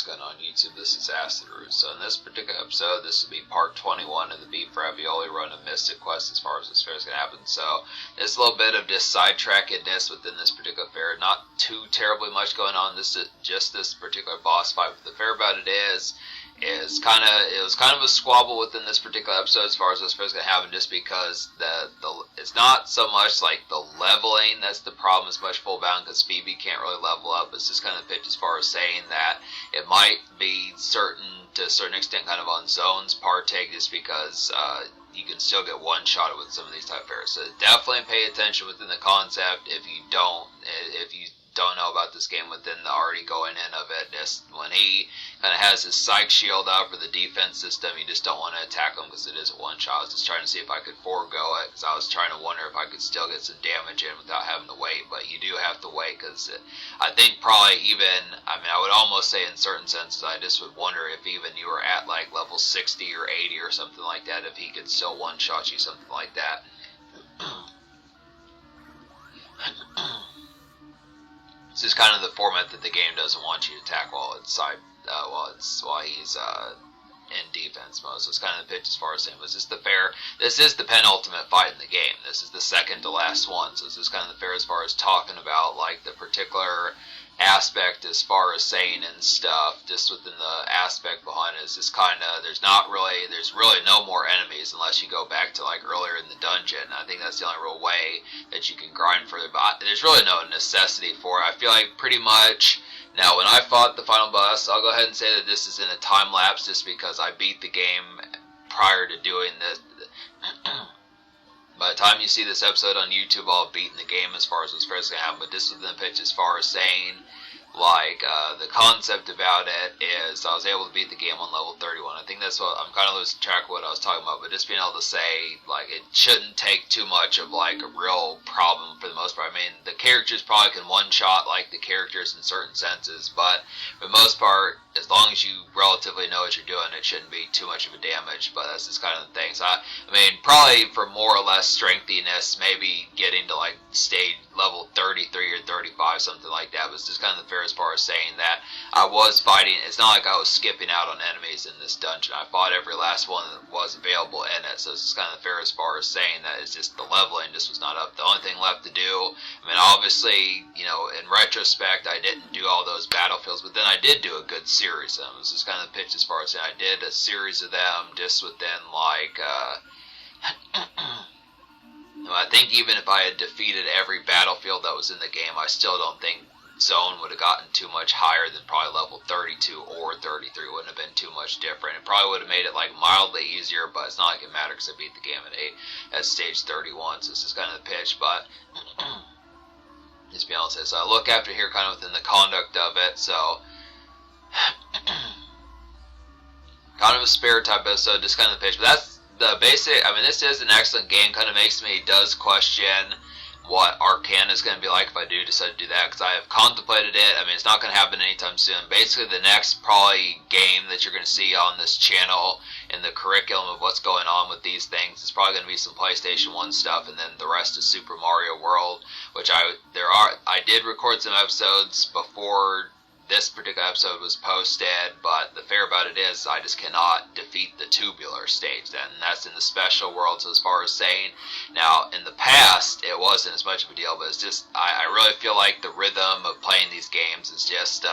going on YouTube. This is Acid Root. So in this particular episode, this will be part 21 of the Beef Ravioli Run of Mystic Quest as far as this fair is going to happen. So there's a little bit of just sidetrackedness within this particular fair. Not too terribly much going on. This is just this particular boss fight. But the fair about it is it was kind of a squabble within this particular episode as far as this fair is going to happen, just because it's not so much like the leveling that's the problem as much full bound, because Phoebe can't really level up. It's just kind of pitched as far as saying that it might be to a certain extent kind of on Zone's partake, just because you can still get one shot with some of these type of fairs. So definitely pay attention within the concept if you don't know about this game within the already going in of it. Just when he kind of has his psych shield up for the defense system, you just don't want to attack him because it is a one shot. I was just trying to see if I could forego it, because I was trying to wonder if I could still get some damage in without having to wait. But you do have to wait, because I think probably I would almost say in certain senses, I just would wonder if even you were at like level 60 or 80 or something like that, if he could still one shot you, something like that. It's just kind of the format that the game doesn't want you to attack while he's in defense mode. So it's kind of the pitch as far as saying, was this the fair? This is the penultimate fight in the game. This is the second to last one. So this is kind of the fair as far as talking about like the particular aspect as far as saying and stuff, just within the aspect behind it. Is just kind of, there's really no more enemies unless you go back to like earlier in the dungeon. I think that's the only real way that you can grind further, but there's really no necessity for it. I feel like pretty much now when I fought the final boss, I'll go ahead and say that this is in a time lapse, just because I beat the game prior to doing this. By the time you see this episode on YouTube, I'll have beaten the game as far as what's first going to happen. But this was the pitch as far as saying, like, the concept about it is I was able to beat the game on level 31. I think that's what, I'm kind of losing track of what I was talking about, but just being able to say, like, it shouldn't take too much of, like, a real problem for the most part. I mean, the characters probably can one-shot, like, the characters in certain senses, but for the most part, as long as you relatively know what you're doing, it shouldn't be too much of a damage. But that's just kind of the thing. So I mean, probably for more or less strengthiness, maybe getting to like stage level 33 or 35, something like that, was just kind of the fair as far as saying that I was fighting. It's not like I was skipping out on enemies in this dungeon. I fought every last one that was available in it. So it's just kind of the fair as far as saying that it's just the leveling just was not up. The only thing left to do, I mean, obviously, you know, in retrospect, I didn't do all those battlefields, but then I did do a good series. It was just kind of the pitch as far as saying I did a series of them just within like I think even if I had defeated every battlefield that was in the game, I still don't think Zone would have gotten too much higher than probably level 32 or 33. Wouldn't have been too much different. It probably would have made it like mildly easier, but it's not like it matters because I beat the game at stage 31. So this is kind of the pitch, but just be honest. So I look after here kind of within the conduct of it. So kind of a spare type episode, just kind of the pitch. But that's the basic. I mean, this is an excellent game. Kind of does question what Arcana is going to be like if I do decide to do that, because I have contemplated it. I mean, it's not going to happen anytime soon. Basically, the next probably game that you're going to see on this channel in the curriculum of what's going on with these things is probably going to be some PlayStation 1 stuff, and then the rest is Super Mario World, which I did record some episodes before this particular episode was posted, but the fair about it is I just cannot defeat the tubular stage then, and that's in the special world. So as far as saying, now in the past it wasn't as much of a deal, but it's just I really feel like the rhythm of playing these games is just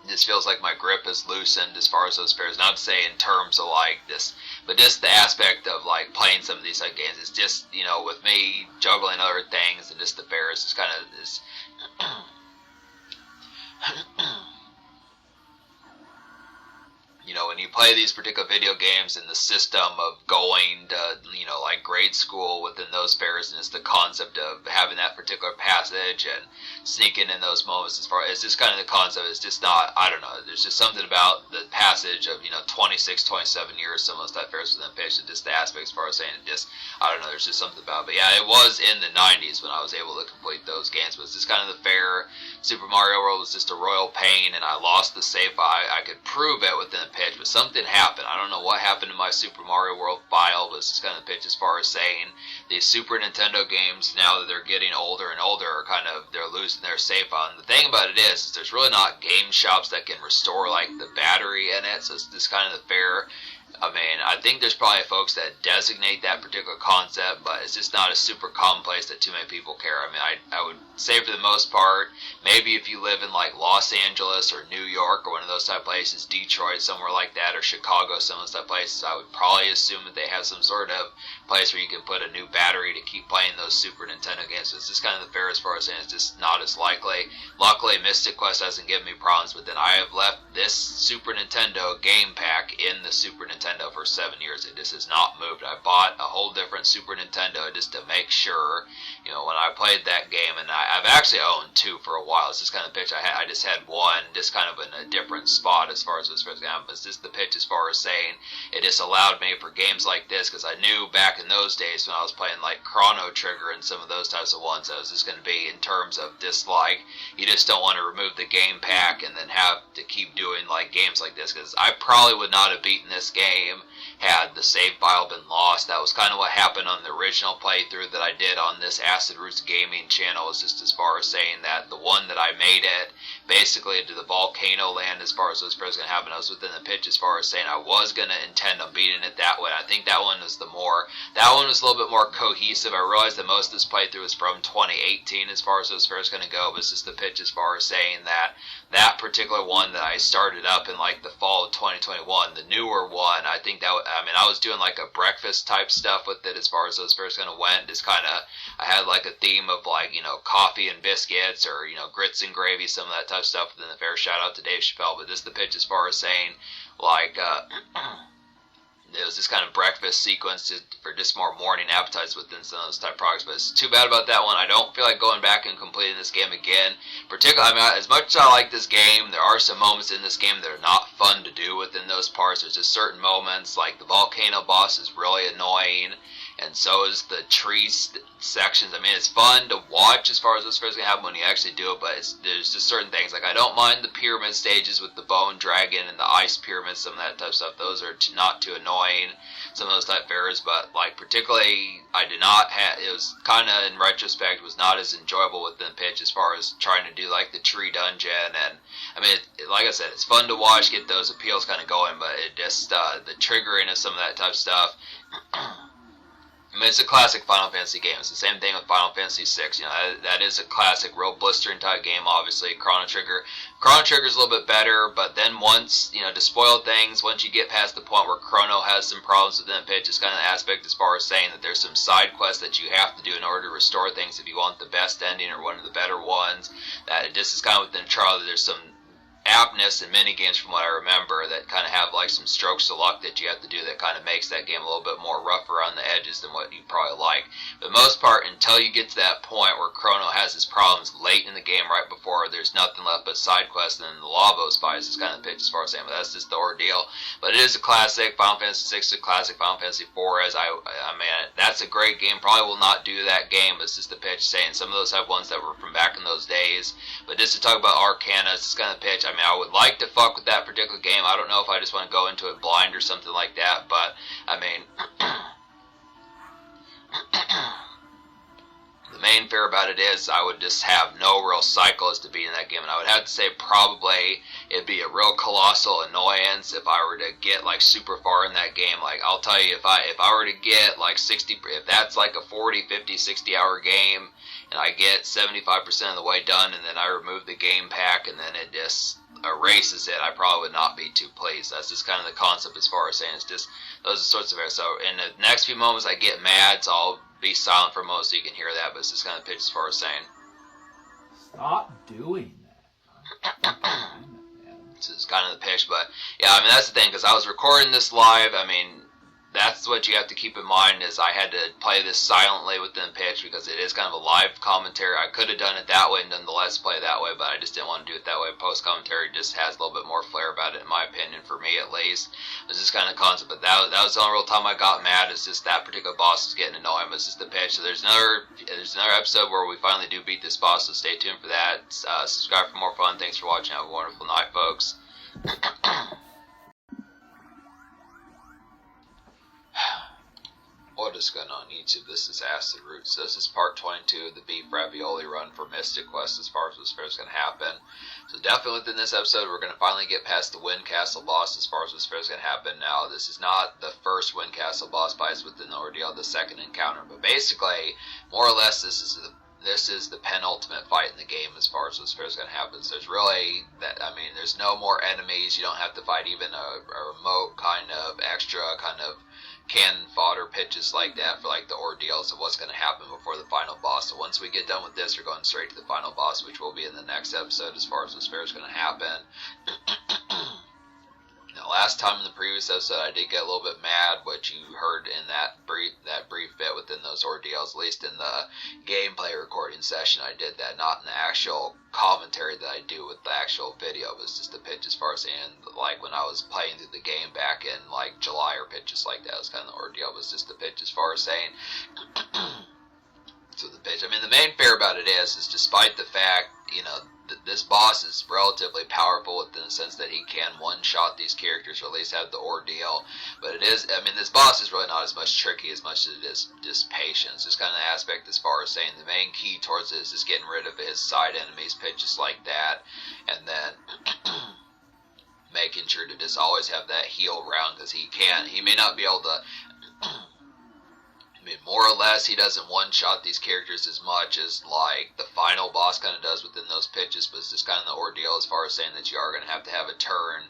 just feels like my grip is loosened as far as those fairs. Not to say in terms of like this, but just the aspect of like playing some of these like games. It's just, you know, with me juggling other things and just the fairs, it's kind of this you know, when you play these particular video games in the system of going to, you know, like grade school within those fairs, and it's the concept of having that particular passage and sneaking in those moments, as far as it's just kind of the concept, it's just not, I don't know, there's just something about the passage of, you know, 26, 27 years, some of those type fairs within fish, and just the aspect as far as saying it just, I don't know, there's just something about it. But yeah, it was in the 90s when I was able to complete those games, but it's just kind of the fair. Super Mario World was just a royal pain, and I lost the save. I could prove it within a pitch, but something happened. I don't know what happened to my Super Mario World file, but it's just kind of the pitch as far as saying these Super Nintendo games, now that they're getting older and older, are kind of, they're losing their save on. The thing about it is there's really not game shops that can restore like the battery in it, so it's just kind of the fair. I mean, I think there's probably folks that designate that particular concept, but it's just not a super common place that too many people care. I mean, I would say for the most part, maybe if you live in like Los Angeles or New York or one of those type of places, Detroit, somewhere like that, or Chicago, some of those type of places, I would probably assume that they have some sort of place where you can put a new battery to keep playing those Super Nintendo games. So it's just kind of the fair as far as saying it's just not as likely. Luckily, Mystic Quest hasn't given me problems, but then I have left this Super Nintendo game pack in the Super Nintendo for 7 years. It just has not moved. I bought a whole different Super Nintendo just to make sure, you know, when I played that game, and I've actually owned two for a while. It's just kind of pitch I just had one, just kind of in a different spot as far as this first game. But it's just the pitch as far as saying it just allowed me for games like this, because I knew back in those days when I was playing like Chrono Trigger and some of those types of ones, I was just going to be in terms of dislike. You just don't want to remove the game pack and then have to keep doing like games like this, because I probably would not have beaten this game had the save file been lost. That was kind of what happened on the original playthrough that I did on this Acid Roots Gaming channel, is just as far as saying that the one that I made it basically to the volcano land as far as those players going to happen. I was within the pitch as far as saying I was going to intend on beating it that way. I think that one was that one was a little bit more cohesive. I realized that most of this playthrough was from 2018 as far as those fairs going to go, but it's just the pitch as far as saying that that particular one that I started up in like the fall of 2021, the newer one, I think that, I mean, I was doing like a breakfast type stuff with it as far as those fairs kind of went. Just kind of, I had like a theme of like, you know, coffee and biscuits, or, you know, grits and gravy, some of that type of stuff within the fair. Shout out to Dave Chappelle, but this is the pitch as far as saying like, it was this kind of breakfast sequence for just more morning appetites within some of those type of products. But it's too bad about that one. I don't feel like going back and completing this game again. Particularly, I mean, as much as I like this game, there are some moments in this game that are not fun to do within those parts. There's just certain moments, like the volcano boss is really annoying, and so is the trees sections. I mean, it's fun to watch as far as those first can happen when you actually do it, but there's just certain things. Like, I don't mind the pyramid stages with the bone dragon and the ice pyramids, some of that type of stuff. Those are not too annoying, some of those type of errors, but, like, particularly, I did not have, it was kind of, in retrospect, was not as enjoyable within the pitch as far as trying to do, like, the tree dungeon, and, I mean, like I said, it's fun to watch, get those appeals kind of going, but it just, the triggering of some of that type of stuff, I mean, it's a classic Final Fantasy game. It's the same thing with Final Fantasy VI. You know, that is a classic, real blistering type game, obviously. Chrono Trigger is a little bit better, but then once, you know, to spoil things, once you get past the point where Chrono has some problems within the pitch, it's kind of the aspect as far as saying that there's some side quests that you have to do in order to restore things if you want the best ending or one of the better ones. That this is kind of within the trial that there's some aptness in many games, from what I remember, that kind of have like some strokes of luck that you have to do that kind of makes that game a little bit more rough around the edges than what you probably like. But the most part, until you get to that point where Chrono has his problems late in the game, right before there's nothing left but side quests, and then the Lavos fights is kind of the pitch as far as saying, but that's just the ordeal. But it is a classic. Final Fantasy VI is a classic. Final Fantasy IV, as I mean, that's a great game. Probably will not do that game, but it's just the pitch saying some of those have ones that were from back in those days. But just to talk about Arcana, it's just kind of the pitch. I mean, I would like to fuck with that particular game. I don't know if I just want to go into it blind or something like that, but, I mean, the main fear about it is I would just have no real cycle as to beating that game, and I would have to say probably it'd be a real colossal annoyance if I were to get, like, super far in that game. Like, I'll tell you, if I were to get, like, 60, if that's, like, a 40, 50, 60-hour game, and I get 75% of the way done, and then I remove the game pack, and then it just erases it, I probably would not be too pleased. That's just kind of the concept as far as saying it's just those are the sorts of errors. So in the next few moments I get mad, so I'll be silent for a moment so you can hear that, but it's just kind of the pitch as far as saying. Stop doing that. This is kind of the pitch, but yeah, I mean, that's the thing, because I was recording this live. I mean, that's what you have to keep in mind, is I had to play this silently within pitch because it is kind of a live commentary. I could have done it that way and done the Let's Play that way, but I just didn't want to do it that way. Post commentary just has a little bit more flair about it, in my opinion, for me at least. It's just kind of concept, but that was the only real time I got mad. It's just that particular boss is getting annoying, but it's just the pitch. So there's another episode where we finally do beat this boss, so stay tuned for that. Subscribe for more fun. Thanks for watching. Have a wonderful night, folks. just going on YouTube. This is Acid Root. So this is part 22 of the beef ravioli run for Mystic Quest as far as what's going to happen. So definitely within this episode, we're going to finally get past the Wind Castle boss as far as what's going to happen. Now, this is not the first Wind Castle boss fight within the ordeal, the second encounter. But basically, more or less, this is the penultimate fight in the game as far as what's going to happen. So there's really there's no more enemies. You don't have to fight even a remote kind of extra kind of cannon fodder pitches like that for like the ordeals of what's going to happen before the final boss. So once we get done with this, we're going straight to the final boss, which will be in the next episode as far as what's going to happen. Now, last time in the previous episode, I did get a little bit mad, which you heard in that brief bit within those ordeals, at least in the gameplay recording session. I did that, not in the actual commentary that I do with the actual video. It was just a pitch as far as saying, like when I was playing through the game back in like July or pitches like that. It was kind of the ordeal. It was just a pitch as far as saying. So the pitch. I mean, the main fear about it is despite the fact, this boss is relatively powerful in the sense that he can one-shot these characters, or at least have the ordeal. But it is, this boss is really not as much tricky as much as it is just patience. It's kind of the aspect as far as saying the main key towards it is just getting rid of his side enemies, pitches like that, and then making sure to just always have that heal round, because he may not be able to. More or less, he doesn't one-shot these characters as much as, like, the final boss kind of does within those pitches, but it's just kind of the ordeal as far as saying that you are going to have a turn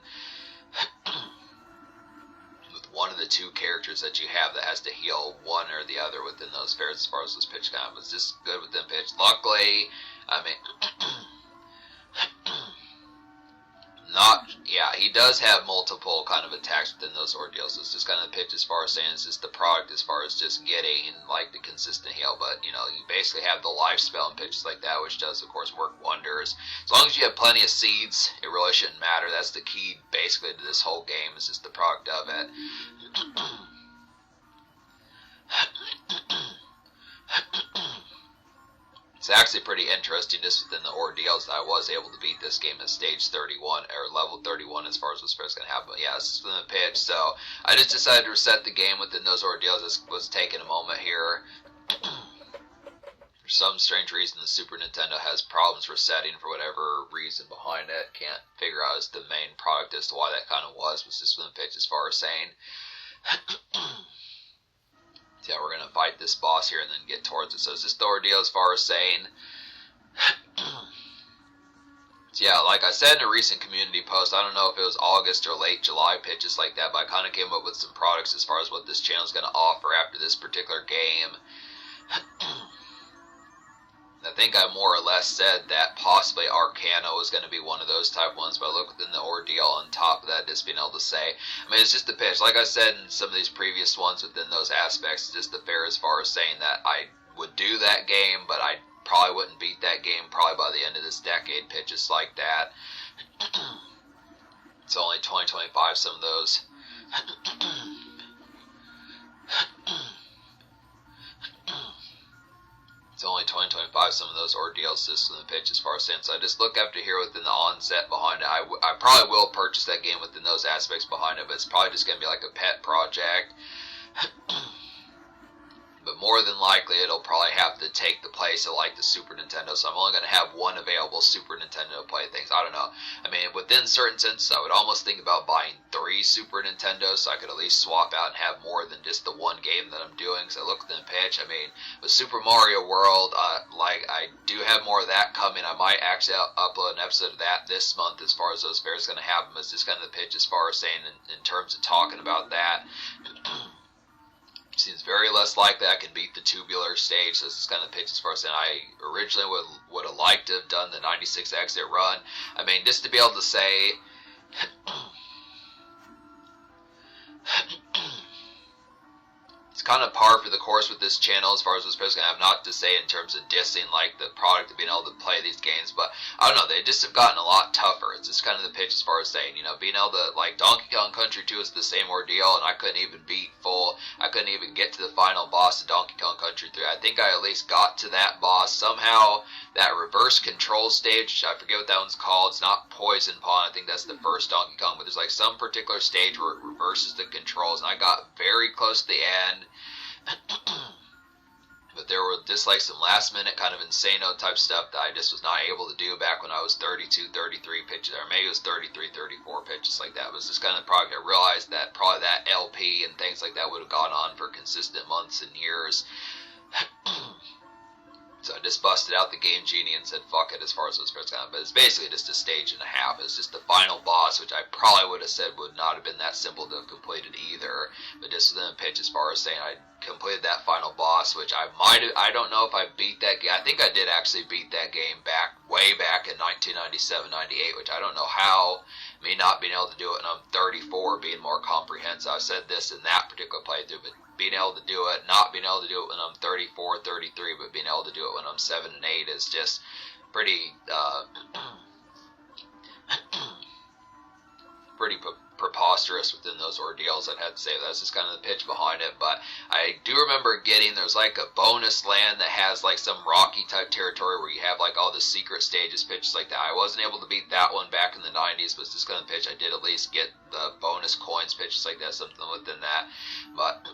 with one of the two characters that you have that has to heal one or the other within those fairs as far as those pitch kind of. It's just good within pitch. Luckily, he does have multiple kind of attacks within those ordeals. So it's just kind of the pitch as far as saying it's just the product as far as just getting like the consistent heal. But you basically have the life spell and pitches like that, which does of course work wonders. As long as you have plenty of seeds, it really shouldn't matter. That's the key basically to this whole game, is just the product of it. It's actually pretty interesting just within the ordeals that I was able to beat this game at stage 31, or level 31 as far as what's going to happen. Yeah, this is from the pitch, so I just decided to reset the game within those ordeals. This was taking a moment here. For some strange reason, the Super Nintendo has problems resetting for whatever reason behind it. Can't figure out as the main product as to why that kind of was just from the pitch as far as saying. Yeah, we're going to fight this boss here and then get towards it. So it's just the ordeal as far as saying. So yeah, like I said in a recent community post, I don't know if it was August or late July pitches like that, but I kind of came up with some products as far as what this channel is going to offer after this particular game. I think I more or less said that possibly Arcana was going to be one of those type ones, but I look within the ordeal on top of that, just being able to say, it's just a pitch. Like I said in some of these previous ones within those aspects, just the fair as far as saying that I would do that game, but I probably wouldn't beat that game probably by the end of this decade, pitches like that. It's only 2025, some of those. It's only 2025, some of those ordeals just in the pitch as far as saying. So I just look up to here within the onset behind it. I probably will purchase that game within those aspects behind it, but it's probably just going to be like a pet project. But more than likely, it'll probably have to take the place of like the Super Nintendo. So I'm only going to have one available Super Nintendo to play things. I don't know. Within certain senses, I would almost think about buying 3 Super Nintendos so I could at least swap out and have more than just the one game that I'm doing. Because I look at the pitch. With Super Mario World, I do have more of that coming. I might actually upload an episode of that this month as far as those fairs going to happen. It's just kind of the pitch as far as saying in terms of talking about that. Seems very less likely I can beat the tubular stage. So this is kind of the pitch as far as saying I originally would have liked to have done the 96 exit run. Just to be able to say it's kind of par for the course with this channel as far as what's going to have, not to say in terms of dissing like the product of being able to play these games, but I don't know, they just have gotten a lot tougher. It's just kind of the pitch as far as saying, being able to, like Donkey Kong Country 2 is the same ordeal, and I couldn't even I couldn't even get to the final boss of Donkey Kong Country 3. I think I at least got to that boss somehow. That reverse control stage, I forget what that one's called. It's not Poison Pond. I think that's the first Donkey Kong, but there's like some particular stage where it reverses the controls, and I got very close to the end. there were just like some last minute kind of insano type stuff that I just was not able to do back when I was 32, 33 pitches, or maybe it was 33, 34 pitches like that. It was just kind of the product. I realized that probably that LP and things like that would have gone on for consistent months and years. So I just busted out the Game Genie and said, fuck it, as far as those cards go. But it's basically just a stage and a half. It's just the final boss, which I probably would have said would not have been that simple to have completed either. But just within a pitch, as far as saying I completed that final boss, which I don't know if I beat that game. I think I did actually beat that game way back in 1997, 98, which I don't know how, me not being able to do it, and I'm 34, being more comprehensive. I said this in that particular playthrough, but being able to do it, not being able to do it when I'm 34, 33, but being able to do it when I'm 7 and 8 is just pretty, pretty preposterous within those ordeals, I'd have to say. That's just kind of the pitch behind it. But I do remember there's like a bonus land that has like some rocky type territory where you have like all the secret stages, pitches like that. I wasn't able to beat that one back in the 90s, but it's just kind of pitch. I did at least get the bonus coins, pitches like that, something within that. But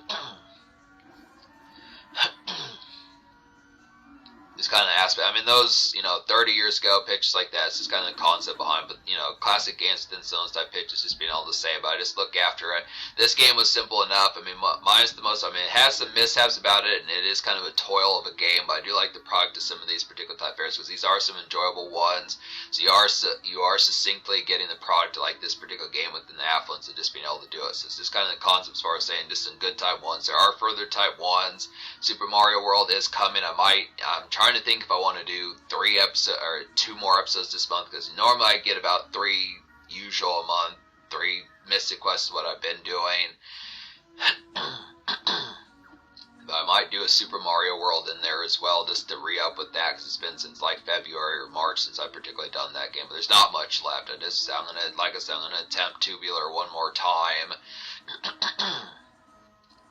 this kind of aspect, I mean, those, 30 years ago, pitches like that, it's just kind of the concept behind, but, classic games within those type pitches, just being able to say about it, I just look after it. This game was simple enough. I mean, mine's the most, it has some mishaps about it, and it is kind of a toil of a game, but I do like the product of some of these particular type fairs, because these are some enjoyable ones, so you are succinctly getting the product of, like, this particular game within the affluence of just being able to do it. So it's just kind of the concept as far as saying just some good type ones. There are further type ones. Super Mario World is coming. I'm trying to think if I want to do 3 episodes or 2 more episodes this month, because normally I get about 3 usual a month. 3 Mystic Quests is what I've been doing. But I might do a Super Mario World in there as well, just to re-up with that, because it's been since like February or March since I've particularly done that game. But there's not much left. I'm gonna attempt Tubular one more time.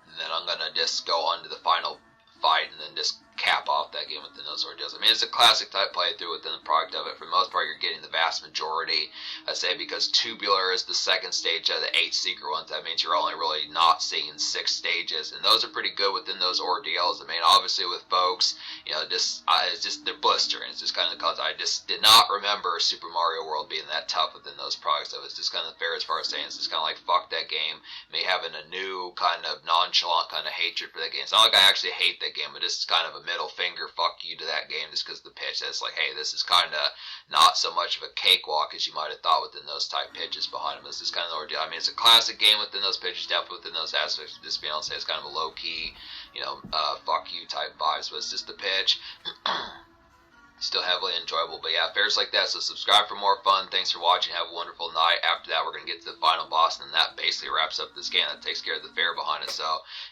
And then I'm gonna just go on to the final fight and then just cap off that game within those ordeals. I mean, it's a classic type playthrough within the product of it. For the most part, you're getting the vast majority, I'd say, because Tubular is the second stage of the 8 secret ones. That means you're only really not seeing 6 stages, and those are pretty good within those ordeals. I mean, obviously with folks, it's just they're blistering. It's just kind of because I just did not remember Super Mario World being that tough within those products. So it's just kind of fair as far as saying it's just kind of like fuck that game. Me having a new kind of nonchalant kind of hatred for that game. It's not like I actually hate that game, but it's kind of a middle finger fuck you to that game just because the pitch that's like, hey, this is kind of not so much of a cakewalk as you might have thought within those type pitches behind them. This is kind of the ordeal. I mean, it's a classic game within those pitches, definitely within those aspects. Just being able to say it's kind of a low key, fuck you type vibes, but it's just the pitch. Still heavily enjoyable, but yeah, fairs like that. So subscribe for more fun. Thanks for watching. Have a wonderful night. After that, we're gonna get to the final boss, and that basically wraps up this game. That takes care of the fair behind it. So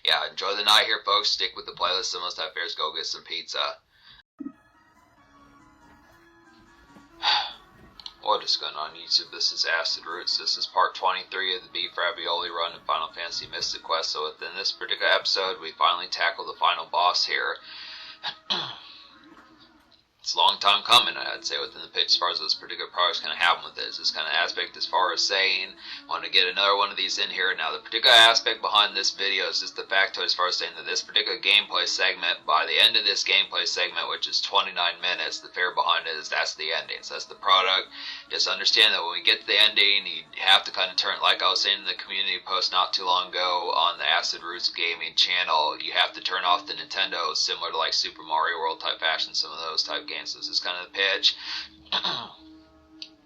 yeah, enjoy the night here, folks. Stick with the playlist. Some of those type fairs. Go get some pizza. What is going on YouTube? This is Acid Roots. This is part 23 of the Beef Ravioli run in Final Fantasy Mystic Quest. So within this particular episode, we finally tackle the final boss here. It's a long time coming, I'd say, within the pitch as far as those particular products kind of happen with it. It's this kind of aspect as far as saying, I want to get another one of these in here. Now, the particular aspect behind this video is just the fact as far as saying that this particular gameplay segment, by the end of this gameplay segment, which is 29 minutes, the fair behind it is that's the ending. So that's the product. Just understand that when we get to the ending, you have to kind of turn, like I was saying in the community post not too long ago on the Acid Roots Gaming channel, you have to turn off the Nintendo, similar to like Super Mario World type fashion, some of those type games. This is kind of the pitch.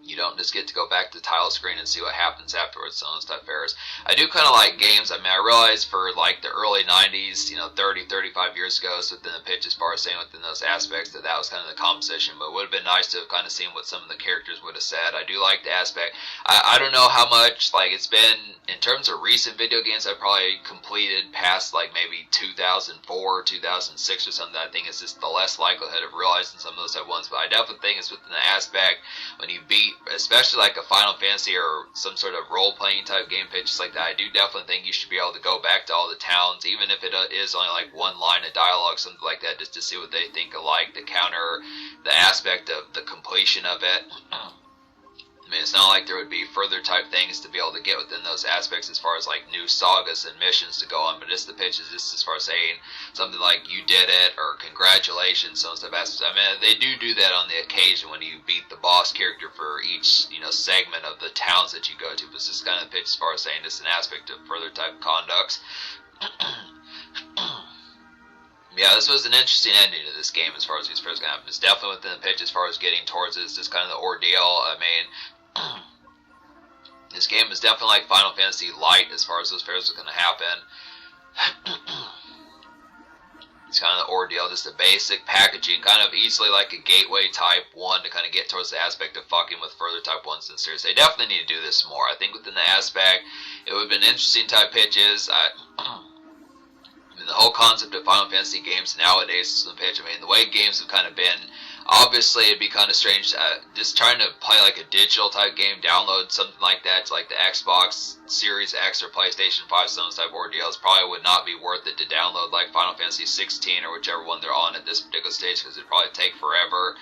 You don't just get to go back to the title screen and see what happens afterwards. Some of those type of errors. I do kind of like games. I mean, I realize for like the early 90s, 30, 35 years ago, so within the pitch as far as saying within those aspects, that was kind of the composition. But it would have been nice to have kind of seen what some of the characters would have said. I do like the aspect. I don't know how much, like, it's been, in terms of recent video games, I probably completed past like maybe 2004 or 2006 or something. I think it's just the less likelihood of realizing some of those type ones. But I definitely think it's within the aspect when you beat, especially like a Final Fantasy or some sort of role-playing type game pitches like that, I do definitely think you should be able to go back to all the towns, even if it is only like one line of dialogue, something like that, just to see what they think alike, to counter the aspect of the completion of it. I mean, it's not like there would be further type things to be able to get within those aspects as far as like new sagas and missions to go on, but just the pitch is just as far as saying something like you did it or congratulations, some stuff. I mean, they do that on the occasion when you beat the boss character for each, you know, segment of the towns that you go to, but it's just kind of the pitch as far as saying just an aspect of further type conducts. Yeah, this was an interesting ending to this game as far as these first going to happen. It's definitely within the pitch as far as getting towards it. It's just kind of the ordeal. I mean, this game is definitely like Final Fantasy Light as far as those fairs are going to happen. It's kind of the ordeal, just a basic packaging, kind of easily like a gateway type one to kind of get towards the aspect of fucking with further type ones in the series. They definitely need to do this more. I think within the aspect, it would have been interesting type pitches. I mean, the whole concept of Final Fantasy games nowadays is the pitch. I mean, the way games have kind of been, obviously it'd be kind of strange just trying to play like a digital type game, download something like that to like the Xbox Series X or PlayStation 5, some type of ordeals probably would not be worth it to download like Final Fantasy 16 or whichever one they're on at this particular stage, because it'd probably take forever.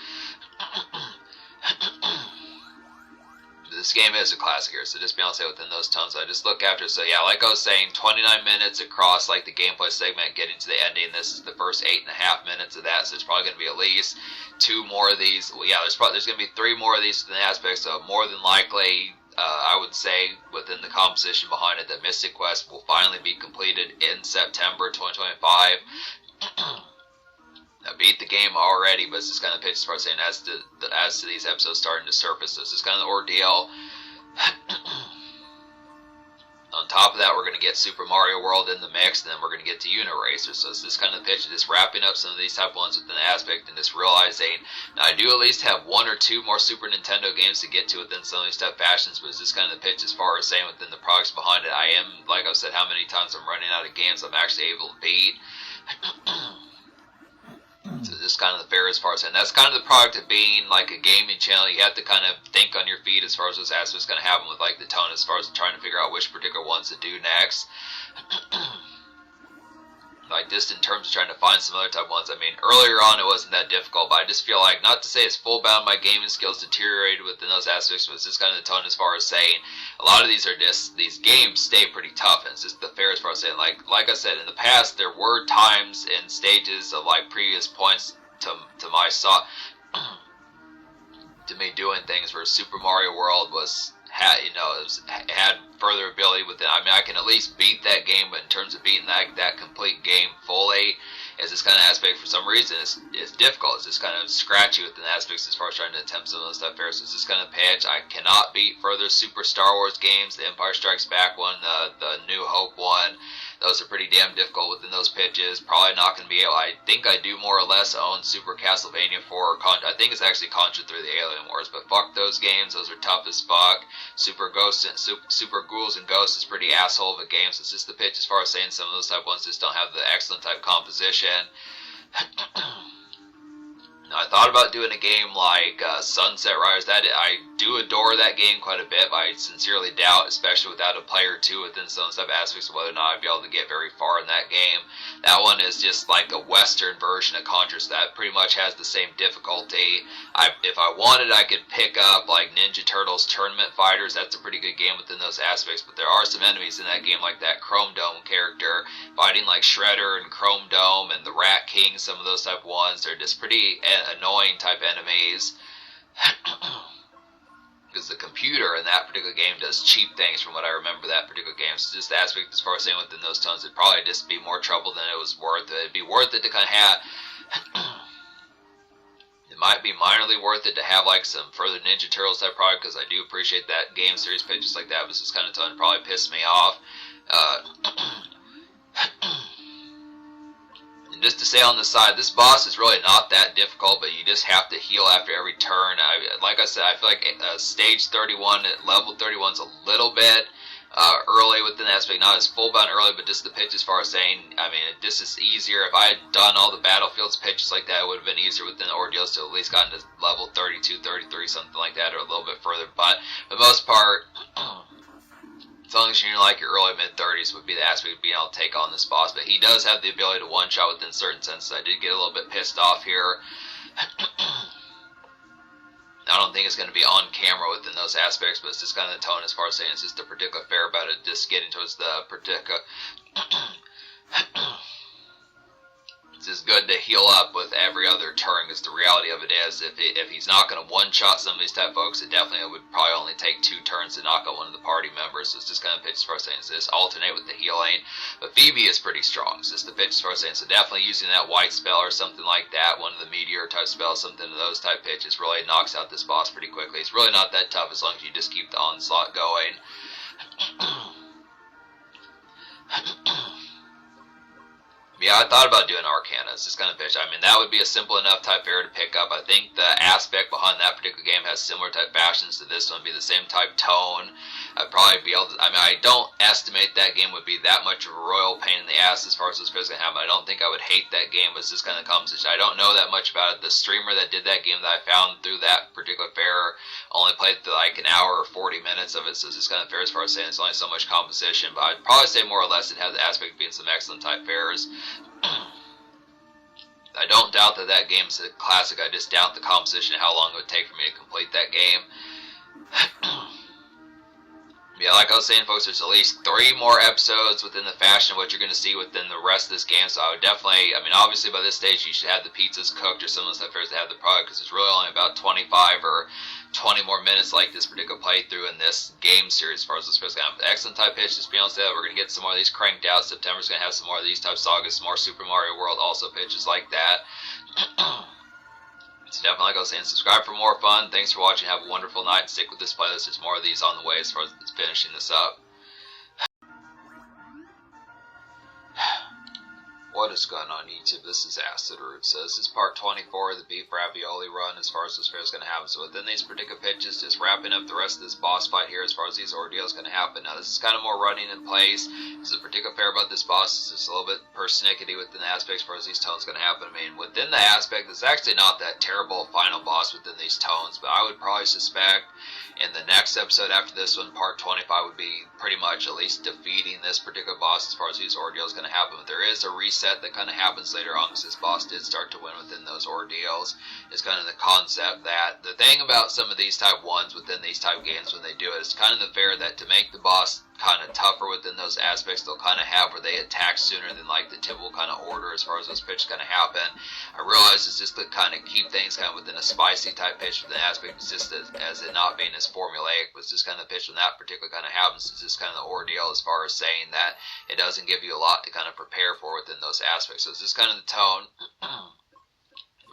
This game is a classic here, so just be able to say within those tons, I just look after. So yeah, like I was saying, 29 minutes across like the gameplay segment, getting to the ending. This is the first 8.5 minutes of that, so it's probably going to be at least 2 more of these. Well, yeah, there's going to be 3 more of these within the aspects. So more than likely, I would say within the composition behind it, that Mystic Quest will finally be completed in September 2025. I beat the game already, but it's just kind of pitch as far as saying as to these episodes starting to surface. So it's just kind of the ordeal. On top of that, we're going to get Super Mario World in the mix, and then we're going to get to Uniracer. So it's just kind of the pitch of just wrapping up some of these type ones within the aspect and just realizing, now I do at least have 1 or 2 more Super Nintendo games to get to within some of these type fashions, but it's just kind of the pitch as far as saying within the products behind it. I am, like I've said, how many times I'm running out of games I'm actually able to beat. So just kind of the fair as far as, and that's kind of the product of being like a gaming channel. You have to kind of think on your feet as far as those aspects going to happen with like the tone as far as trying to figure out which particular ones to do next. Like just in terms of trying to find some other type ones. I mean, earlier on it wasn't that difficult, but I just feel like, not to say it's full bound my gaming skills deteriorated within those aspects, but it's just kind of the tone as far as saying a lot of these are just, these games stay pretty tough, and it's just the fair as far as saying, like I said, in the past there were times and stages of like previous points to my to me doing things where Super Mario World had further ability with it. I mean, I can at least beat that game, but in terms of beating that complete game fully, is this kind of aspect for some reason it's difficult. It's just kind of scratchy within aspects as far as trying to attempt some of those stuff here. So it's just kind of pitch. I cannot beat further Super Star Wars games, the Empire Strikes Back one, the New Hope one. Those are pretty damn difficult within those pitches. Probably not going to be able. I think I do more or less own Super Castlevania 4 or Contra. I think it's actually Contra 3 the Alien Wars, but fuck those games. Those are tough as fuck. Super Ghouls and Ghosts is pretty asshole of a game. So it's just the pitch as far as saying some of those type ones just don't have the excellent type composition. I thought about doing a game like Sunset Riders. That I do adore that game quite a bit, but I sincerely doubt, especially without a player or two within some stuff aspects, of whether or not I'd be able to get very far in that game. That one is just like a Western version of Contra, so that pretty much has the same difficulty. If I wanted, I could pick up like Ninja Turtles Tournament Fighters. That's a pretty good game within those aspects, but there are some enemies in that game like that Chrome Dome character fighting like Shredder and Chrome Dome and the Rat King, some of those type ones. They're just pretty annoying type enemies. Because the computer in that particular game does cheap things from what I remember that particular game. So just the aspect as far as saying within those tones, it'd probably just be more trouble than it was worth. It'd be worth it to kind of have... It might be minorly worth it to have like some further Ninja Turtles type product, because I do appreciate that game series pitches like that, but it's just kind of tone probably pissed me off. And just to say on the side, this boss is really not that difficult, but you just have to heal after every turn. Like I said, I feel like stage 31 at level 31 is a little bit early within the aspect, not as full bound early, but just the pitch as far as saying, I mean, this is easier. If I had done all the battlefields pitches like that, it would have been easier within the ordeals to at least gotten to level 32, 33, something like that, or a little bit further. But for the most part, as long as you're in like your early mid-30s would be the aspect of being able to take on this boss. But he does have the ability to one-shot within certain senses. I did get a little bit pissed off here. I don't think it's going to be on camera within those aspects, but it's just kind of the tone as far as saying it's just the particular fare about it, just getting towards the particular. It's just good to heal up with every other turn, because the reality of it is, if he's not going to one-shot some of these type folks, it definitely would probably only take 2 turns to knock out one of the party members. So it's just kind of pitch as far as saying, so just alternate with the healing. But Phoebe is pretty strong. So it's the pitch as far as saying, so definitely using that white spell or something like that, one of the meteor type spells, something of those type pitches, really knocks out this boss pretty quickly. It's really not that tough as long as you just keep the onslaught going. Yeah, I thought about doing Arcana. It's just kind of pitch. I mean, that would be a simple enough type fare to pick up. I think the aspect behind that particular game has similar type fashions to this one, be the same type tone. I'd probably be able to, I mean, I don't estimate that game would be that much of a royal pain in the ass as far as this fair's going to happen. I don't think I would hate that game, but it's just kind of comes. I don't know that much about it. The streamer that did that game that I found through that particular fair only played through like an hour or 40 minutes of it, so it's just kind of fair as far as saying it's only so much composition, but I'd probably say more or less it has the aspect of being some excellent type fairs. I don't doubt that that game's a classic. I just doubt the composition and how long it would take for me to complete that game. Yeah, like I was saying, folks, there's at least 3 more episodes within the fashion of what you're going to see within the rest of this game. So I would definitely, I mean, obviously by this stage you should have the pizzas cooked or some of those type fairs that have the product, because it's really only about 25 or 20 more minutes like this particular playthrough in this game series as far as this fair's going to have. Excellent type pitch, just be honest with you, we're going to get some more of these cranked out. September's going to have some more of these type sagas, some more Super Mario World also pitches like that. So definitely, like I was saying, subscribe for more fun. Thanks for watching. Have a wonderful night. Stick with this playlist. There's more of these on the way as far as finishing this up. What is going on YouTube? This is Acid Root. So this is part 24 of the beef ravioli run as far as this fair is going to happen. So within these particular pitches, just wrapping up the rest of this boss fight here as far as these ordeals going to happen. Now this is kind of more running in place. There's a particular fair about this boss. It's just a little bit persnickety within the aspects as far as these tones going to happen. I mean, within the aspect, it's actually not that terrible final boss within these tones, but I would probably suspect in the next episode after this one, part 25, would be pretty much at least defeating this particular boss as far as these ordeals going to happen. But there is a reset that kind of happens later on, because this boss did start to win within those ordeals. It's kind of the concept that the thing about some of these type 1s within these type games when they do it, it's kind of the fair that to make the boss kind of tougher within those aspects, they'll kind of have where they attack sooner than like the typical kind of order as far as those pitches kind of happen. I realize it's just to kind of keep things kind of within a spicy type pitch within the aspect. It's just as it not being as formulaic, but it's just kind of the pitch when that particular kind of happens. It's just kind of the ordeal as far as saying that it doesn't give you a lot to kind of prepare for within those aspects. So it's just kind of the tone.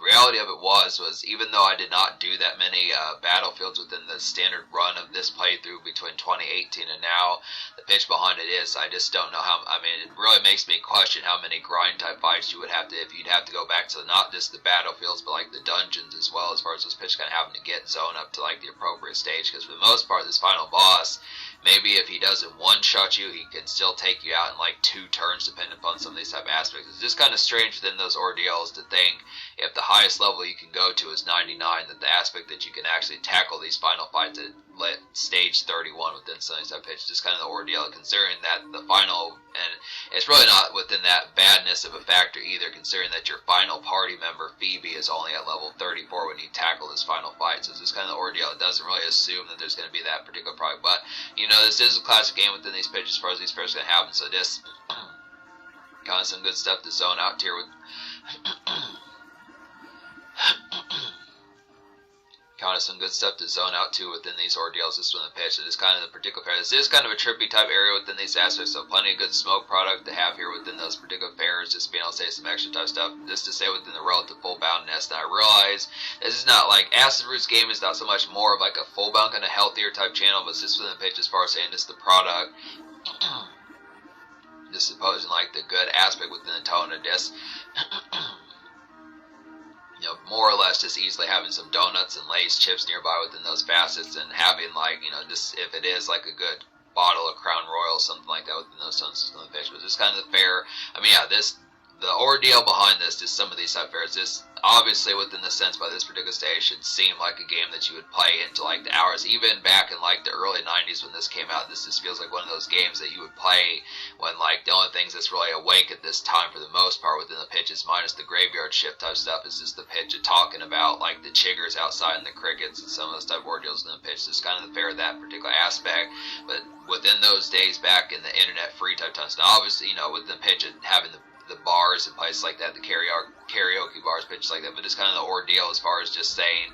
The reality of it was even though I did not do that many battlefields within the standard run of this playthrough between 2018 and now, the pitch behind it is, I just don't know how, I mean, it really makes me question how many grind type fights you would have to, if you'd have to go back to not just the battlefields, but like the dungeons as well, as far as this pitch kind of having to get zone up to like the appropriate stage, because for the most part, this final boss, maybe if he doesn't one-shot you, he can still take you out in like 2 turns, depending upon some of these type of aspects. It's just kind of strange within those ordeals to think if the highest level you can go to is 99, that the aspect that you can actually tackle these final fights at stage 31 within some of these type pitches, just kind of the ordeal, considering that the final, and it's really not within that badness of a factor either, considering that your final party member, Phoebe, is only at level 34 when you tackle this final fight. So it's just kind of the ordeal. It doesn't really assume that there's going to be that particular product, but you know, this is a classic game within these pitches as far as these pairs are going to happen. So just kind of some good stuff to zone out here with. Kind of some good stuff to zone out to within these ordeals. This one, the pitch, it is kind of the particular fair. This is kind of a trippy type area within these aspects, so plenty of good smoke product to have here within those particular fairs. Just being able to say some extra type stuff, just to say within the relative full boundness. Now I realize this is not like Acid Root's game is not so much more of like a full bound kind of healthier type channel, but it's just within the pitch as far as saying just the product. Just supposing like the good aspect within the tone of this. You know, more or less just easily having some donuts and Lay's chips nearby within those facets, and having like, you know, just if it is like a good bottle of Crown Royal, something like that within those tones of the fish. But just kind of the fair. I mean, yeah, the ordeal behind this, just some of these type fairs, just obviously within the sense by this particular stage should seem like a game that you would play into like the hours, even back in like the early 90s when this came out. This just feels like one of those games that you would play when like the only things that's really awake at this time for the most part within the pitch is minus the graveyard shift type stuff is just the pitch of talking about like the chiggers outside and the crickets and some of those type of ordeals in the pitch. Just kind of the fair of that particular aspect. But within those days back in the internet free type times, now obviously, you know, with the pitch and having the bars and places like that, the karaoke bars, pitches like that, but it's kind of the ordeal as far as just saying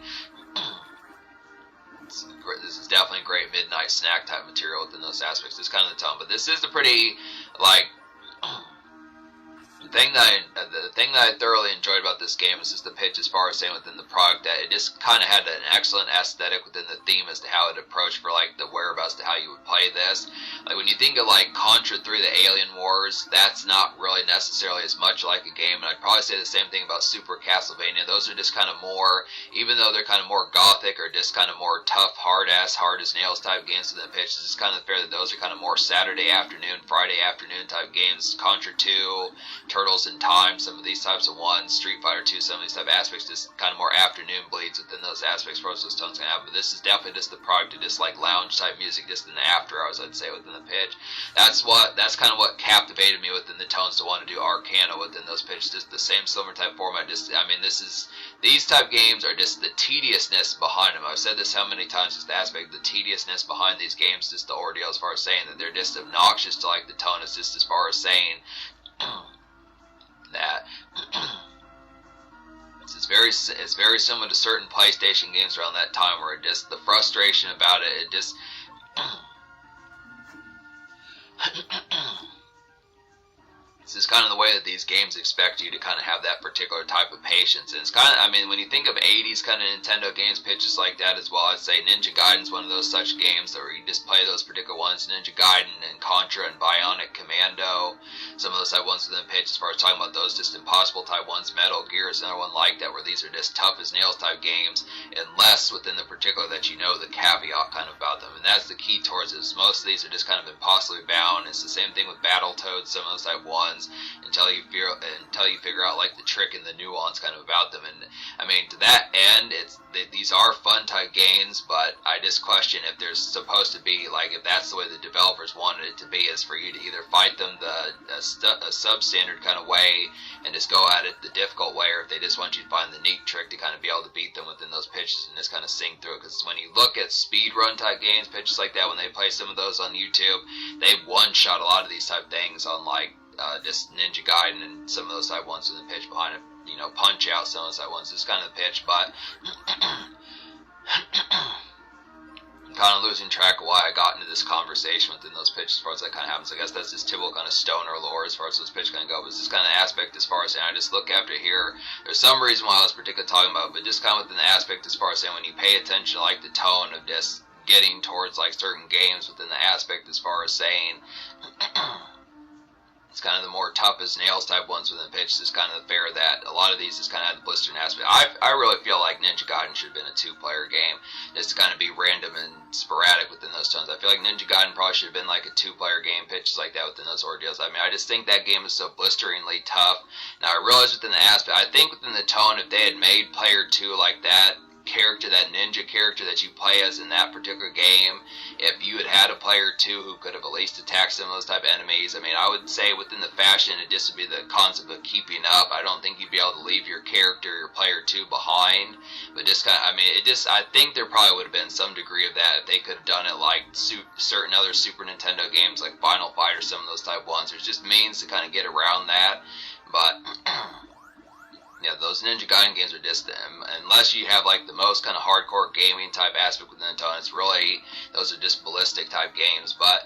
this is definitely great midnight snack type material within those aspects. It's kind of the tone, but this is a pretty like the thing that I thoroughly enjoyed about this game is just the pitch as far as saying within the product that it just kind of had an excellent aesthetic within the theme as to how it approached for like the whereabouts to how you would play this. Like when you think of like Contra 3, the Alien Wars, that's not really necessarily as much like a game, and I'd probably say the same thing about Super Castlevania. Those are just kind of more, even though they're kind of more gothic or just kind of more tough, hard as nails type games within the pitch, it's just kind of fair that those are kind of more Saturday afternoon, Friday afternoon type games. Contra 2, Turtles in Time, some of these types of ones, Street Fighter 2, some of these type of aspects, just kind of more afternoon bleeds within those aspects for those tones can have. But this is definitely just the product of just like lounge type music, just in the after hours, I'd say, within the pitch. That's kind of what captivated me within the tones to want to do Arcana within those pitches, just the same similar type format. Just, I mean, these type games are just the tediousness behind them. I've said this how many times, just the aspect, the tediousness behind these games, just the ordeal as far as saying that they're just obnoxious to like the tone. It's just as far as saying that it's very similar to certain PlayStation games around that time where it just, the frustration about it just it's just kind of the way that these games expect you to kind of have that particular type of patience. And it's kind of, I mean, when you think of 80s kind of Nintendo games, pitches like that as well, I'd say Ninja Gaiden's one of those such games where you just play those particular ones, Ninja Gaiden and Contra and Bionic Commando, some of those type ones within the pitch as far as talking about those just impossible type ones. Metal Gear is another one like that where these are just tough as nails type games, unless within the particular that you know the caveat kind of about them. And that's the key towards it. Most of these are just kind of impossibly bound. It's the same thing with Battletoads, some of those type ones, until you figure out like the trick and the nuance kind of about them. And I mean, to that end, these are fun type games, but I just question if there's supposed to be like, if that's the way the developers wanted it to be, is for you to either fight them a substandard kind of way and just go at it the difficult way, or if they just want you to find the neat trick to kind of be able to beat them within those pitches and just kind of sing through it. Because when you look at speed run type games, pitches like that, when they play some of those on YouTube, they one-shot a lot of these type things on like just Ninja Gaiden and some of those type ones with the pitch behind it, you know, Punch Out, some of those type ones, it's kind of the pitch, but I'm kind of losing track of why I got into this conversation within those pitches as far as that kind of happens. I guess that's just typical kind of stoner lore as far as those pitches kind of go, but it's this kind of aspect as far as saying, I just look after here, there's some reason why I was particularly talking about it, but just kind of within the aspect as far as saying when you pay attention to like the tone of just getting towards like certain games within the aspect as far as saying it's kind of the more tough as nails type ones within the pitch is kind of the fair that a lot of these is kind of had the blistering aspect. I really feel like Ninja Gaiden should have been a 2-player game, just to kind of be random and sporadic within those tones. I feel like Ninja Gaiden probably should have been like a 2-player game, pitches like that within those ordeals. I mean, I just think that game is so blisteringly tough. Now, I realize within the aspect, I think within the tone, if they had made player 2 like that, character, that ninja character that you play as in that particular game, if you had a player 2 who could have at least attacked some of those type of enemies, I mean, I would say within the fashion, it just would be the concept of keeping up. I don't think you'd be able to leave your character, your player 2 behind, but just kind of, I mean, I think there probably would have been some degree of that if they could have done it like certain other Super Nintendo games like Final Fight or some of those type ones. There's just means to kind of get around that, but yeah, those Ninja Gaiden games are just, unless you have like the most kind of hardcore gaming type aspect within the tone, it's really, those are just ballistic type games, but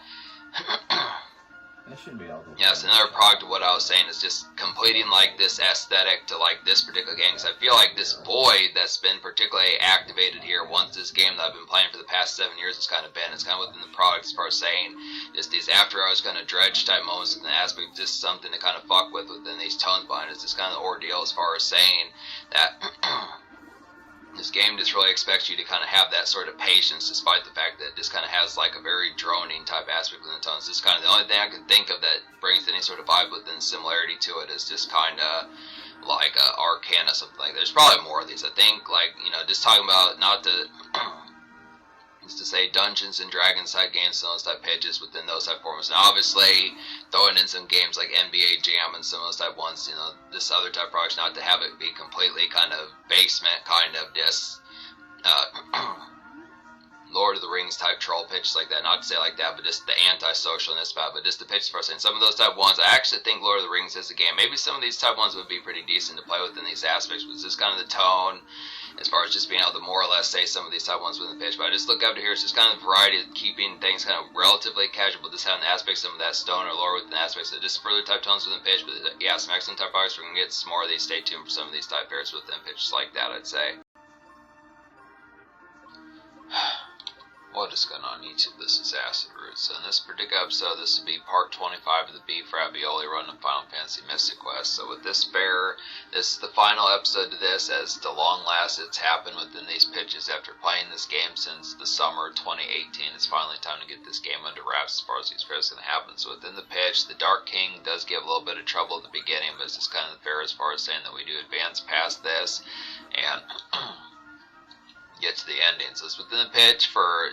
that shouldn't be all the yes, another product of what I was saying is just completing like this aesthetic to like this particular game, because I feel like this void that's been particularly activated here once this game that I've been playing for the past 7 years has kind of been, it's kind of within the product as far as saying, just these after hours kind of dredge type moments in the aspect, just something to kind of fuck with within these tones behind it. It's just kind of the ordeal as far as saying that this game just really expects you to kind of have that sort of patience, despite the fact that it just kind of has like a very droning type aspect within the tones. This kind of the only thing I can think of that brings any sort of vibe within similarity to it is just kind of like Arcana, something like that. There's probably more of these. I think, like, you know, just talking about, not to, is to say Dungeons and Dragons type games, and those type pitches within those type formats. And obviously, throwing in some games like NBA Jam and some of those type ones, you know, this other type products, not to have it be completely kind of basement kind of just, Lord of the Rings type troll pitches like that. Not to say like that, but just the anti-socialness about, but just the pitches for us. And some of those type ones, I actually think Lord of the Rings is a game. Maybe some of these type ones would be pretty decent to play within these aspects, but it's just kind of the tone, as far as just being able to more or less say some of these type ones within the pitch. But I just look up to here, it's just kind of variety of keeping things kind of relatively casual, but just having the aspects, some of that stone or lore within the aspects of just further type tones within the pitch. But yeah, some excellent type products. We're going to get some more of these. Stay tuned for some of these type pairs within pitches like that, I'd say. What is going on YouTube? This is Acid Roots. So in this particular episode, this will be part 25 of the Beef Ravioli run of Final Fantasy Mystic Quest. So with this fair, this is the final episode to this, as to long last it's happened within these pitches. After playing this game since the summer of 2018, it's finally time to get this game under wraps as far as these fairs going to happen. So within the pitch, the Dark King does give a little bit of trouble at the beginning, but it's just kind of the fair as far as saying that we do advance past this and get to the ending. So it's within the pitch for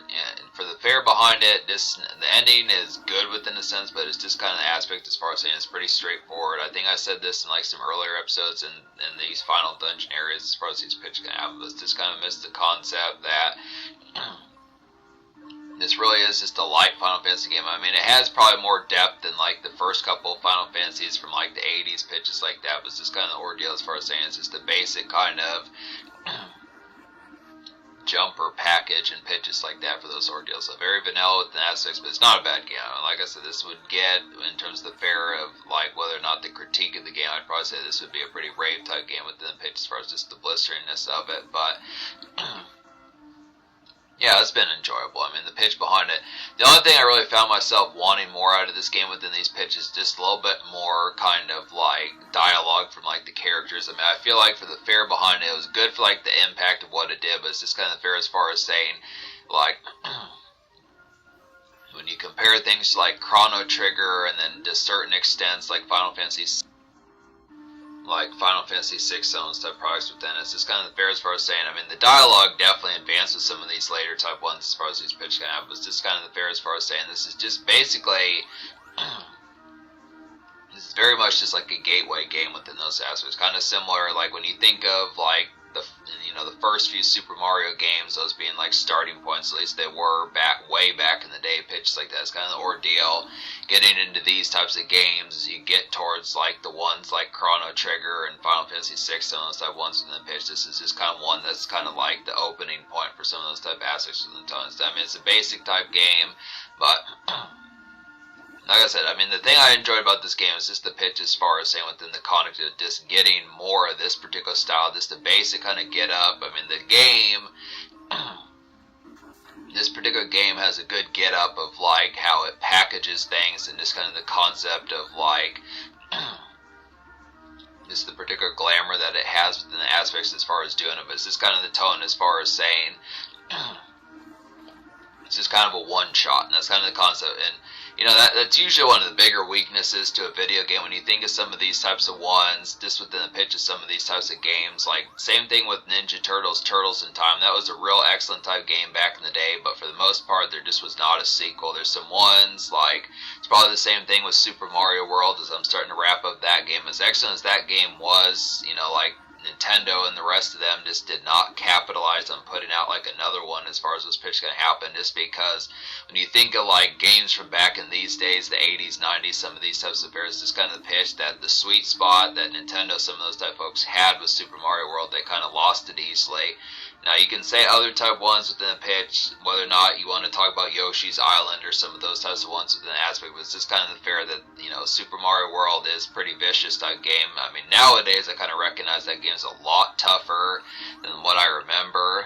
the fair behind it. The ending is good within a sense, but it's just kind of the aspect as far as saying it's pretty straightforward. I think I said this in like some earlier episodes in these final dungeon areas as far as these pitches can happen. But it's just kind of missed the concept that this really is just a light Final Fantasy game. I mean, it has probably more depth than like the first couple of Final Fantasies from like the 80s pitches like that, but it's just kind of the ordeal as far as saying it's just a basic kind of jumper package and pitches like that for those ordeals. So very vanilla with the aspects, but it's not a bad game. Like I said, this would get, in terms of the fair of like whether or not the critique of the game, I'd probably say this would be a pretty rave type game within the pitch as far as just the blisteriness of it. But yeah, it's been enjoyable. I mean, the pitch behind it. The only thing I really found myself wanting more out of this game within these pitches, just a little bit more kind of like dialogue from like the characters. I mean, I feel like for the fair behind it, it was good for like the impact of what it did, but it's just kind of fair as far as saying like when you compare things to like Chrono Trigger and then to certain extents like Final Fantasy 6 zones type products within it. It's just kind of fair as far as saying, I mean, the dialogue definitely advanced with some of these later type ones as far as these pitch can have, but it's just kind of the fair as far as saying this is just basically this is very much just like a gateway game within those aspects. Kind of similar, like when you think of like the first few Super Mario games, those being like starting points, at least they were way back in the day, pitches like that. It's kind of the ordeal getting into these types of games as you get towards like the ones like Chrono Trigger and Final Fantasy 6 and those type ones within the pitch. This is just kind of one that's kind of like the opening point for some of those type aspects within the tones. I mean, it's a basic type game, but like I said, I mean, the thing I enjoyed about this game is just the pitch as far as saying within the context of just getting more of this particular style, just the basic kind of get up. I mean, the game, this particular game has a good get up of like how it packages things and just kind of the concept of like just the particular glamour that it has within the aspects as far as doing it. But it's just kind of the tone as far as saying it's just kind of a one shot, and that's kind of the concept. And you know, that's usually one of the bigger weaknesses to a video game when you think of some of these types of ones, just within the pitch of some of these types of games. Like, same thing with Ninja Turtles, Turtles in Time. That was a real excellent type game back in the day, but for the most part, there just was not a sequel. There's some ones, like, it's probably the same thing with Super Mario World as I'm starting to wrap up that game. As excellent as that game was, you know, like, Nintendo and the rest of them just did not capitalize on putting out like another one as far as this pitch can happen, just because when you think of like games from back in these days, the 80s, 90s, some of these types of affairs, just kind of the pitch that the sweet spot that Nintendo, some of those type folks had with Super Mario World, they kind of lost it easily. Now, you can say other type ones within the pitch, whether or not you want to talk about Yoshi's Island or some of those types of ones within the aspect, but it's just kind of the fair that, you know, Super Mario World is pretty vicious type game. I mean, nowadays I kind of recognize that game is a lot tougher than what I remember.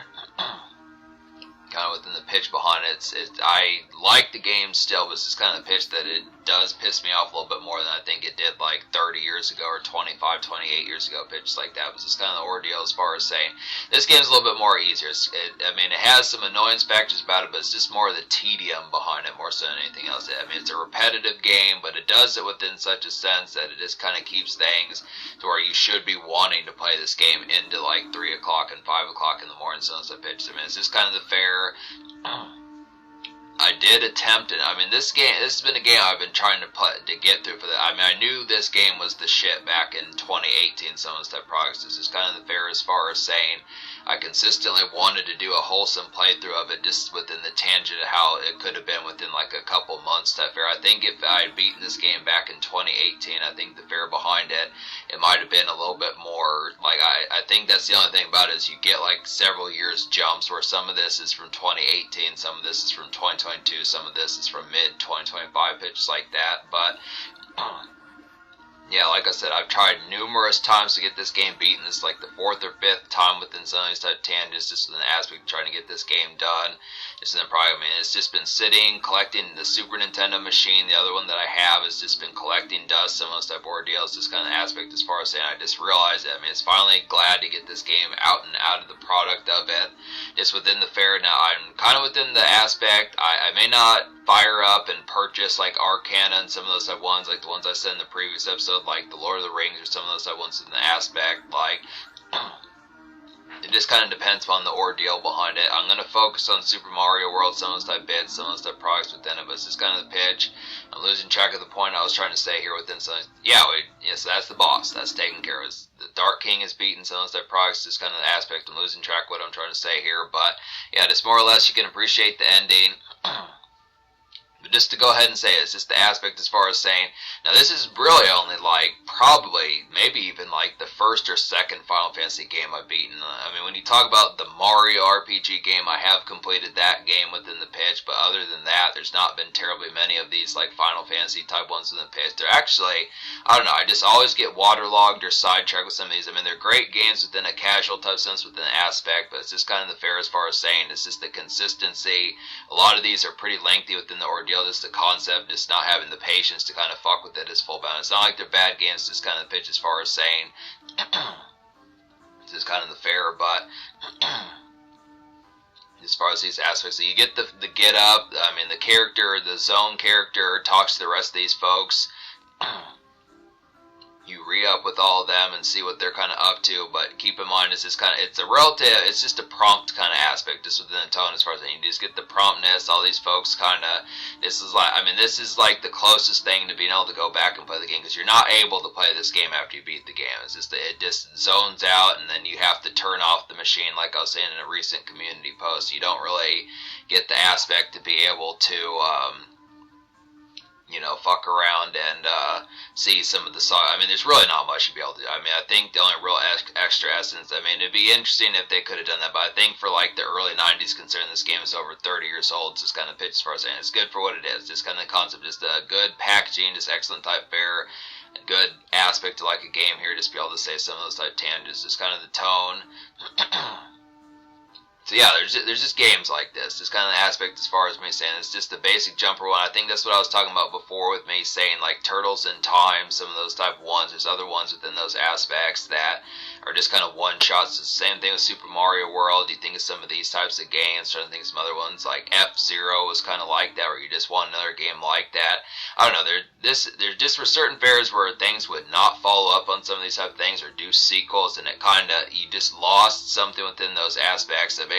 Kind of within the pitch behind it, I like the game still, but it's just kind of the pitch that it does piss me off a little bit more than I think it did like 30 years ago or 25, 28 years ago. Pitches like that was just kind of the ordeal as far as saying this game's a little bit more easier. It has some annoyance factors about it, but it's just more of the tedium behind it more so than anything else. I mean, it's a repetitive game, but it does it within such a sense that it just kind of keeps things to where you should be wanting to play this game into like 3 o'clock and 5 o'clock in the morning. So as I pitched, I mean, it's just kind of the fair. I did attempt it. I mean, this has been a game I've been trying to get through for that. I mean, I knew this game was the shit back in 2018. Some of the stuff products. This is kind of the fair as far as saying I consistently wanted to do a wholesome playthrough of it, just within the tangent of how it could have been within like a couple months type fair. I think if I had beaten this game back in 2018, I think the fair behind it might have been a little bit more like I think that's the only thing about it is you get like several years jumps where some of this is from 2018, some of this is from 2022, some of this is from mid 2025 pitches like that, but yeah, like I said, I've tried numerous times to get this game beaten. This is like the 4th or 5th time within some of these type tangents, just with an aspect of trying to get this game done. Just then, probably, I mean, it's just been sitting, collecting the Super Nintendo machine. The other one that I have has just been collecting dust, some of those type of ordeals. Just kind of aspect as far as saying, I just realized it. I mean, it's finally glad to get this game out and out of the product of it. Just within the fair. Now, I'm kind of within the aspect. I may not fire up and purchase like Arcana and some of those type ones, like the ones I said in the previous episode, like the Lord of the Rings or some of those type ones in the aspect, like it just kind of depends on the ordeal behind it. I'm going to focus on Super Mario World, some of those type bits, some of those type products within it, but it's just kind of the pitch. I'm losing track of the point I was trying to say here within some. Yeah, so that's the boss. That's taken care of. The Dark King is beaten, some of those type products, just kind of the aspect. I'm losing track of what I'm trying to say here, but yeah, just more or less you can appreciate the ending. But just to go ahead and say it, it's just the aspect as far as saying, now this is really only like, probably, maybe even like the first or second Final Fantasy game I've beaten. I mean, when you talk about the Mario RPG game, I have completed that game within the pitch, but other than that, there's not been terribly many of these like Final Fantasy type ones within the pitch. They're actually, I don't know, I just always get waterlogged or sidetracked with some of these. I mean, they're great games within a casual type sense within the aspect, but it's just kind of the fair as far as saying, it's just the consistency. A lot of these are pretty lengthy within the ordeal. Just the concept, just not having the patience to kind of fuck with it is full bound. It's not like they're bad games, just kind of the pitch as far as saying this is kind of the fair, but as far as these aspects, so you get the get up, I mean the character, the zone character talks to the rest of these folks. You re-up with all of them and see what they're kind of up to, but keep in mind it's just kind of, it's a relative, it's just a prompt kind of aspect just within the tone as far as you just get the promptness. All these folks kind of, this is like the closest thing to being able to go back and play the game, because you're not able to play this game after you beat the game. It's just, it just zones out, and then you have to turn off the machine, like I was saying in a recent community post. You don't really get the aspect to be able to fuck around and see some of the song. I mean, there's really not much to be able to do. I mean, I think the only real extra essence, I mean, it'd be interesting if they could have done that, but I think for like the early 90s, considering this game is over 30 years old, it's just kind of pitch as far as saying it's good for what it is. Just kind of the concept, just a good packaging, just excellent type fare, a good aspect to like a game here, just be able to say some of those type tangents, just kind of the tone. So yeah, there's just games like this. Just kind of the aspect as far as me saying it's just the basic jumper one. I think that's what I was talking about before with me saying like Turtles in Time, some of those type of ones. There's other ones within those aspects that are just kind of one shots. It's the same thing with Super Mario World. You think of some of these types of games, trying to think of some other ones like F-Zero was kind of like that, where you just want another game like that. I don't know. There's just for certain fairs where things would not follow up on some of these type of things or do sequels, and it kind of, you just lost something within those aspects. I mean,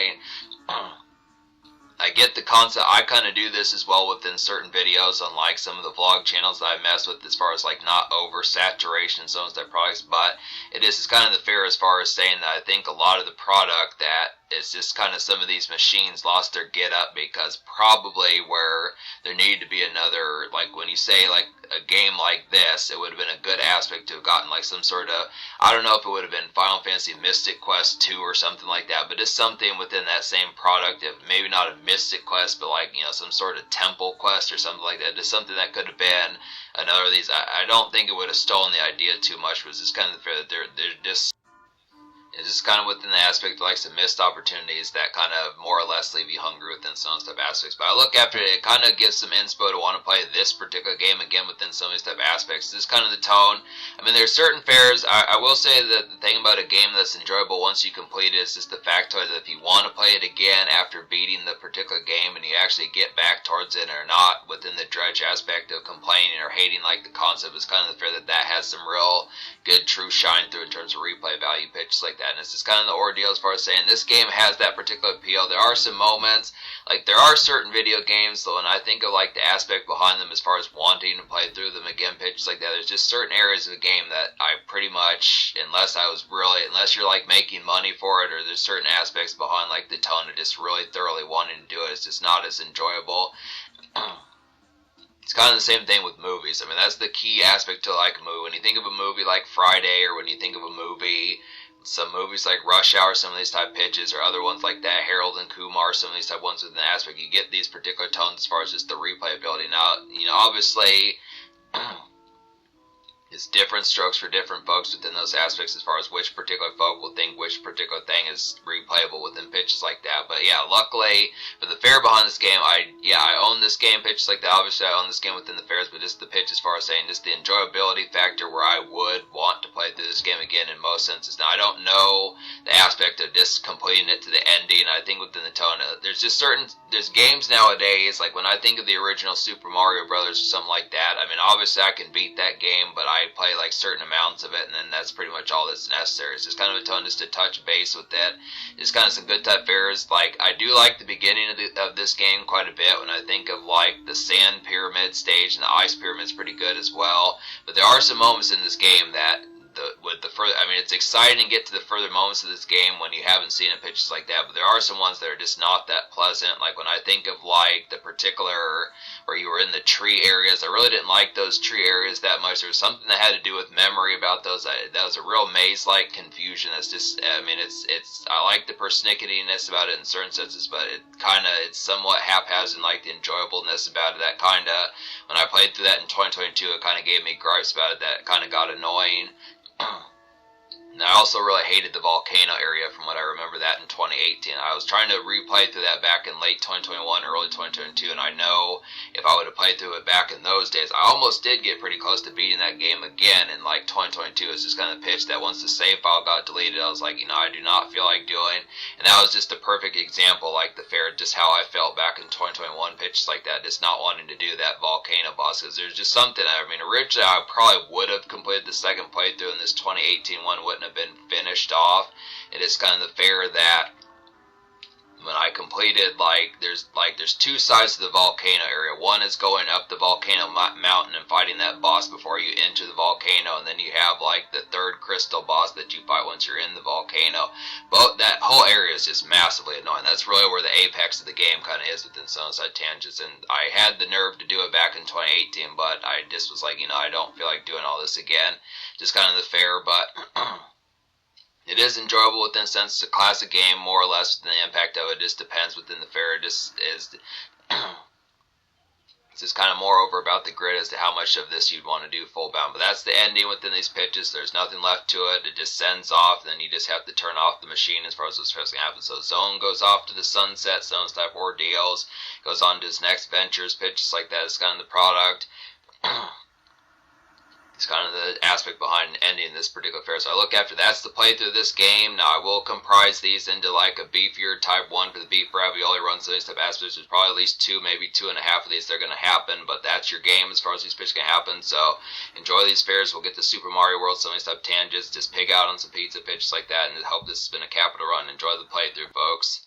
I get the concept. I kind of do this as well within certain videos on like some of the vlog channels that I mess with, as far as like not oversaturation and some of their products, but it's kind of the fair as far as saying that I think a lot of the product that it's just kind of some of these machines lost their get up, because probably where there needed to be another, like when you say like a game like this, it would have been a good aspect to have gotten like some sort of, I don't know if it would have been Final Fantasy Mystic Quest 2 or something like that, but just something within that same product, if maybe not a Mystic Quest, but like, some sort of temple quest or something like that, just something that could have been another of these. I don't think it would have stolen the idea too much, but it's just kind of fair that they're just, It's just kind of within the aspect of like some missed opportunities that kind of more or less leave you hungry within some of those type aspects. But I look after it, it kind of gives some inspo to want to play this particular game again within some of these type aspects. This is kind of the tone. I mean, there's certain fairs. I will say that the thing about a game that's enjoyable once you complete it is just the factoid that if you want to play it again after beating the particular game and you actually get back towards it or not within the dredge aspect of complaining or hating like the concept, is kind of the fair that has some real good true shine through in terms of replay value pitches like that. And it's just kind of the ordeal as far as saying this game has that particular appeal. There are some moments, like there are certain video games though, and I think of like the aspect behind them as far as wanting to play through them again, pitches like that. There's just certain areas of the game that I pretty much, unless you're like making money for it, or there's certain aspects behind like the tone of just really thoroughly wanting to do it, it's just not as enjoyable. It's kind of the same thing with movies. I mean, that's the key aspect to like a movie. When you think of a movie like Friday, or when you think of a movie, some movies like Rush Hour, some of these type pitches, or other ones like that, Harold and Kumar, some of these type ones with an aspect, you get these particular tones as far as just the replayability. Now, obviously, it's different strokes for different folks within those aspects as far as which particular folk will think which particular thing is replayable within pitches like that. But yeah, luckily for the fair behind this game, I own this game, pitches like that. Obviously I own this game within the fairs, but just the pitch as far as saying just the enjoyability factor where I would want to play through this game again in most senses. Now I don't know the aspect of just completing it to the ending. I think within the tone of, there's games nowadays, like when I think of the original Super Mario Brothers or something like that, I mean obviously I can beat that game, but I play like certain amounts of it, and then that's pretty much all that's necessary. It's just kind of a tone just to touch base with it. It's kind of some good type fairs. Like I do like the beginning of this game quite a bit. When I think of like the sand pyramid stage and the ice pyramid's pretty good as well. But there are some moments in this game that it's exciting to get to the further moments of this game when you haven't seen it, pitches like that, but there are some ones that are just not that pleasant. Like when I think of like the particular where you were in the tree areas, I really didn't like those tree areas that much. There was something that had to do with memory about those. That was a real maze-like confusion. That's just, I like the persnicketiness about it in certain senses, but it's somewhat haphazard, and like the enjoyableness about it, that kind of, when I played through that in 2022, it kind of gave me gripes about it, that kind of got annoying. And I also really hated the volcano area from what I remember that in 2018. I was trying to replay through that back in late 2021, early 2022, and I know if I would have played through it back in those days, I almost did get pretty close to beating that game again in like 2022. It's just kind of pitch that once the save file got deleted, I was like, I do not feel like doing. And that was just a perfect example, like the fair, just how I felt back in 2021, pitches like that, just not wanting to do that volcano boss, because there's just something, originally I probably would have completed the second playthrough, and this 2018 one wouldn't have been finished off. It is kind of the fair that when I completed, there's two sides to the volcano area. One is going up the volcano mountain and fighting that boss before you enter the volcano, and then you have like the third crystal boss that you fight once you're in the volcano. But that whole area is just massively annoying. That's really where the apex of the game kind of is within some side tangents, and I had the nerve to do it back in 2018, but I just was like, I don't feel like doing all this again. Just kind of the fair, but it is enjoyable within the sense it's a classic game, more or less. The impact of it just depends within the fair. It just is. It's just kind of moreover about the grid as to how much of this you'd want to do full bound. But that's the ending within these pitches. There's nothing left to it. It just sends off. Then you just have to turn off the machine as far as what's supposed to happen. So zone goes off to the sunset. Zone's type ordeals. Goes on to his next ventures. Pitches like that is kind of the product. It's kind of the aspect behind ending this particular fair. So I look after that's the playthrough of this game. Now I will comprise these into like a beefier type one for the beef ravioli runs. These type aspects. There's probably at least 2, maybe 2.5 of these that are going to happen. But that's your game as far as these pitches can happen. So enjoy these fairs. We'll get to Super Mario World, some of these type tangents. Just pig out on some pizza pitches like that, and hope this has been a capital run. Enjoy the playthrough, folks.